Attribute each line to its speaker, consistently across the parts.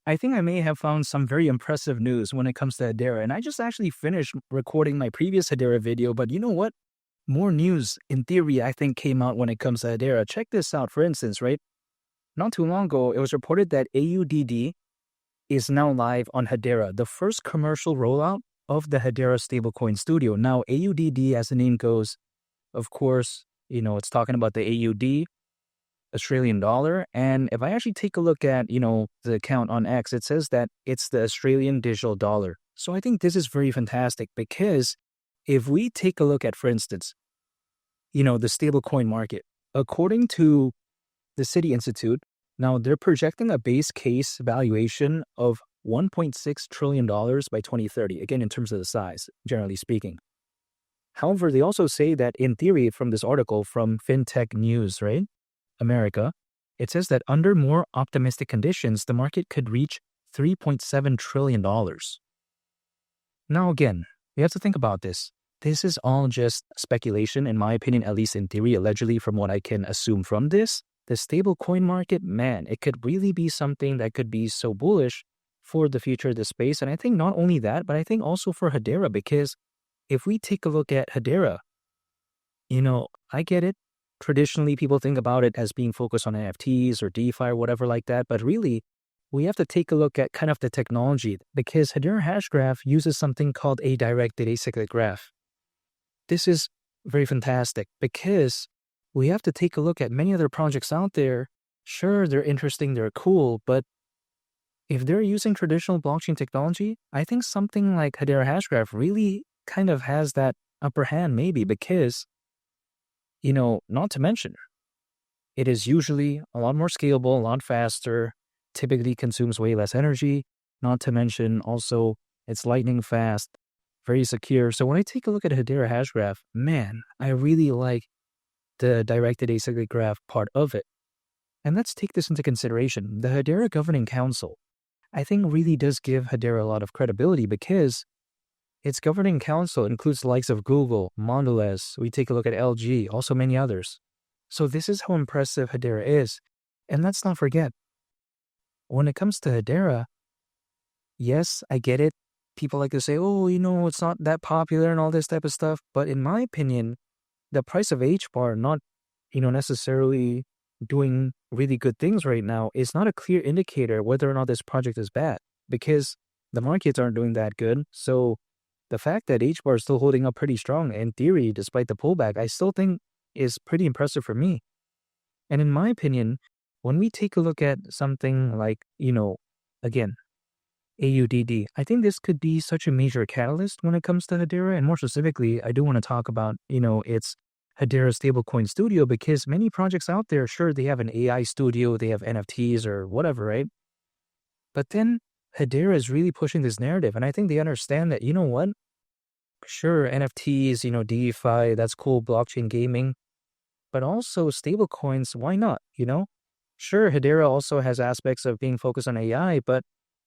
Speaker 1: I think I may have found some very impressive news when it comes to Hedera. And I just actually finished recording my previous Hedera video, but you know what? More news, in theory, I think came out when it comes to Hedera. Check this out, for instance, right? Not too long ago, it was reported that AUDD is now live on Hedera, the first commercial rollout of the Hedera stablecoin studio. Now, AUDD, as the name goes, of course, it's talking about the AUD, Australian dollar. And if I actually take a look at, the account on X, it says that it's the Australian digital dollar. So I think this is very fantastic because if we take a look at, for instance, the stablecoin market, according to the City Institute, now they're projecting a base case valuation of $1.6 trillion by 2030, again, in terms of the size, generally speaking. However, they also say that in theory, from this article from FinTech News, right? America, it says that under more optimistic conditions, the market could reach $3.7 trillion. Now, again, we have to think about this. This is all just speculation, in my opinion, at least in theory, allegedly, from what I can assume from this. The stablecoin market, man, it could really be something that could be so bullish for the future of the space. And I think not only that, but I think also for Hedera, because if we take a look at Hedera, I get it. Traditionally, people think about it as being focused on NFTs or DeFi or whatever like that. But really, we have to take a look at kind of the technology because Hedera Hashgraph uses something called a directed acyclic graph. This is very fantastic because we have to take a look at many other projects out there. Sure, they're interesting, they're cool, but if they're using traditional blockchain technology, I think something like Hedera Hashgraph really kind of has that upper hand maybe because not to mention, it is usually a lot more scalable, a lot faster, typically consumes way less energy, not to mention also it's lightning fast, very secure. So when I take a look at Hedera Hashgraph, man, I really like the directed acyclic graph part of it. And let's take this into consideration. The Hedera Governing Council, I think really does give Hedera a lot of credibility because its governing council includes the likes of Google, Mondelez, we take a look at LG, also many others. So this is how impressive Hedera is. And let's not forget, when it comes to Hedera, yes, I get it. People like to say, it's not that popular and all this type of stuff. But in my opinion, the price of H-bar not, necessarily doing really good things right now is not a clear indicator whether or not this project is bad because the markets aren't doing that good. So the fact that H-bar is still holding up pretty strong in theory, despite the pullback, I still think is pretty impressive for me. And in my opinion, when we take a look at something like, again, AUDD, I think this could be such a major catalyst when it comes to Hedera. And more specifically, I do want to talk about, its Hedera stablecoin studio because many projects out there, sure, they have an AI studio, they have NFTs or whatever, right? But then Hedera is really pushing this narrative. And I think they understand that, sure, NFTs, DeFi, that's cool, blockchain gaming, but also stablecoins, why not, Sure, Hedera also has aspects of being focused on AI, but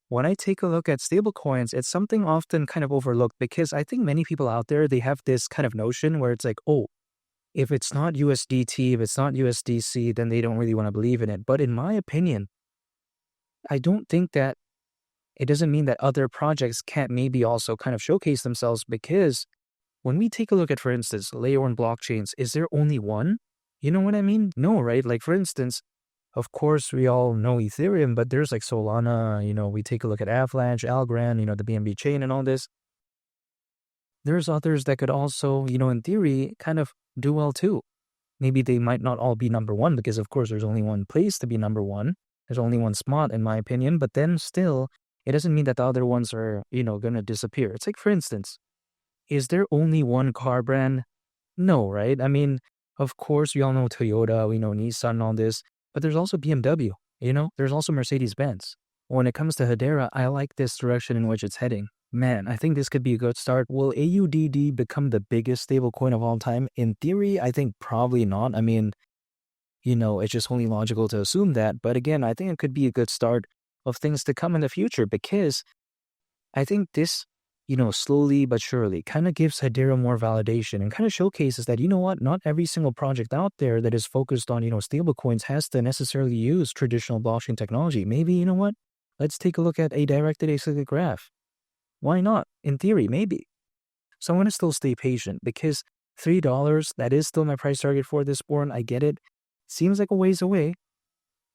Speaker 1: when I take a look at stablecoins, it's something often kind of overlooked because I think many people out there, they have this kind of notion where it's like, if it's not USDT, if it's not USDC, then they don't really want to believe in it. But in my opinion, I don't think that it doesn't mean that other projects can't maybe also kind of showcase themselves because when we take a look at, for instance, layer 1 blockchains, is there only one? You know what I mean? No, right? Like, for instance, of course, we all know Ethereum, but there's like Solana, we take a look at Avalanche, Algorand, the BNB chain and all this. There's others that could also, in theory, kind of do well too. Maybe they might not all be number one because, of course, there's only one place to be number one. There's only one spot, in my opinion, but then still, it doesn't mean that the other ones are, going to disappear. It's like, for instance, is there only one car brand? No, right? I mean, of course, we all know Toyota, we know Nissan and all this, but there's also BMW, there's also Mercedes-Benz. When it comes to Hedera, I like this direction in which it's heading. Man, I think this could be a good start. Will AUDD become the biggest stablecoin of all time? In theory, I think probably not. I mean, it's just only logical to assume that. But again, I think it could be a good start of things to come in the future because I think this, slowly but surely kind of gives Hedera more validation and kind of showcases that, not every single project out there that is focused on, stablecoins has to necessarily use traditional blockchain technology. Maybe, Let's take a look at a directed acyclic graph. Why not? In theory, maybe. So I'm going to still stay patient because $3, that is still my price target for this born. I get it. Seems like a ways away.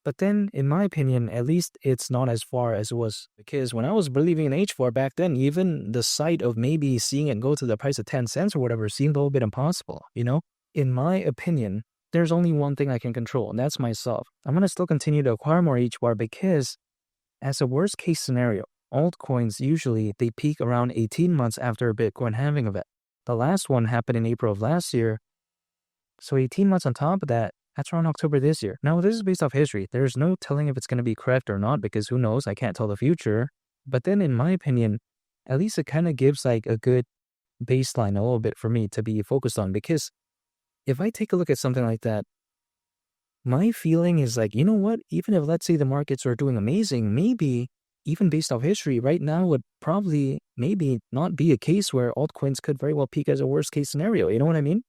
Speaker 1: But then, in my opinion, at least it's not as far as it was. Because when I was believing in H4 back then, even the sight of maybe seeing it go to the price of 10 cents or whatever seemed a little bit impossible, you know? In my opinion, there's only one thing I can control, and that's myself. I'm going to still continue to acquire more H4 because, as a worst case scenario, altcoins usually, they peak around 18 months after a Bitcoin halving event. The last one happened in April of last year. So 18 months on top of that, that's around October this year. Now, this is based off history. There's no telling if it's going to be correct or not because who knows? I can't tell the future. But then, in my opinion, at least it kind of gives like a good baseline a little bit for me to be focused on. Because if I take a look at something like that, my feeling is like, you know what? Even if, let's say, the markets are doing amazing, maybe even based off history, right now would probably maybe not be a case where altcoins could very well peak as a worst case scenario. You know what I mean?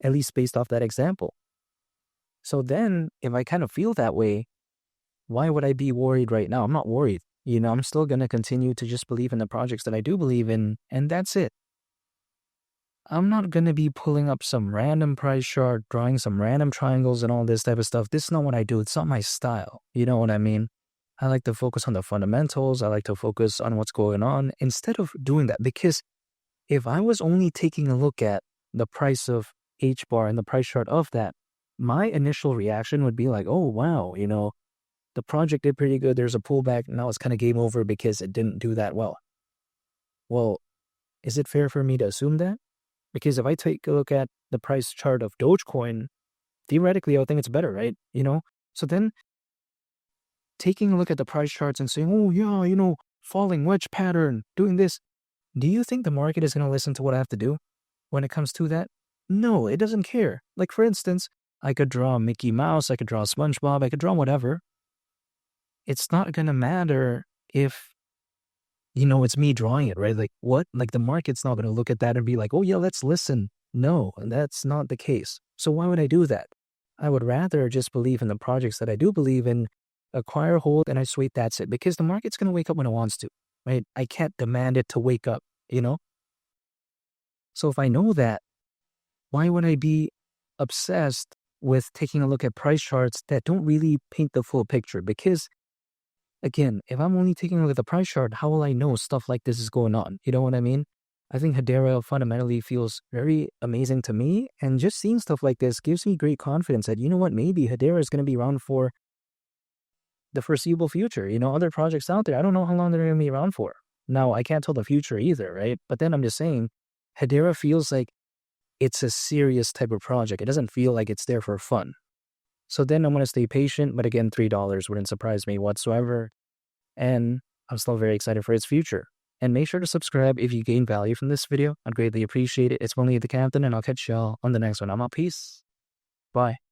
Speaker 1: At least based off that example. So then, if I kind of feel that way, why would I be worried right now? I'm not worried. You know, I'm still going to continue to just believe in the projects that I do believe in, and that's it. I'm not going to be pulling up some random price chart, drawing some random triangles and all this type of stuff. This is not what I do. It's not my style. You know what I mean? I like to focus on the fundamentals. I like to focus on what's going on instead of doing that. Because if I was only taking a look at the price of H bar and the price chart of that, my initial reaction would be like, oh, wow, you know, the project did pretty good. There's a pullback. Now it's kind of game over because it didn't do that well. Well, is it fair for me to assume that? Because if I take a look at the price chart of Dogecoin, theoretically, I would think it's better, right? You know? So then taking a look at the price charts and saying, oh, yeah, you know, falling wedge pattern, doing this. Do you think the market is going to listen to what I have to do when it comes to that? No, it doesn't care. Like, for instance, I could draw Mickey Mouse, I could draw SpongeBob, I could draw whatever. It's not going to matter if, you know, it's me drawing it, right? Like, what? Like, the market's not going to look at that and be like, oh, yeah, let's listen. No, that's not the case. So why would I do that? I would rather just believe in the projects that I do believe in, acquire, hold, and I just wait, that's it. Because the market's going to wake up when it wants to, right? I can't demand it to wake up, you know? So if I know that, why would I be obsessed with taking a look at price charts that don't really paint the full picture? Because, again, if I'm only taking a look at the price chart, how will I know stuff like this is going on? You know what I mean? I think Hedera fundamentally feels very amazing to me. And just seeing stuff like this gives me great confidence that, you know what, maybe Hedera is going to be around for the foreseeable future. You know, other projects out there, I don't know how long they're going to be around for. Now, I can't tell the future either, right? But then I'm just saying, Hedera feels like it's a serious type of project. It doesn't feel like it's there for fun. So then I'm going to stay patient. But again, $3 wouldn't surprise me whatsoever. And I'm still very excited for its future. And make sure to subscribe if you gain value from this video. I'd greatly appreciate it. It's only the Captain, and I'll catch y'all on the next one. I'm out. Peace. Bye.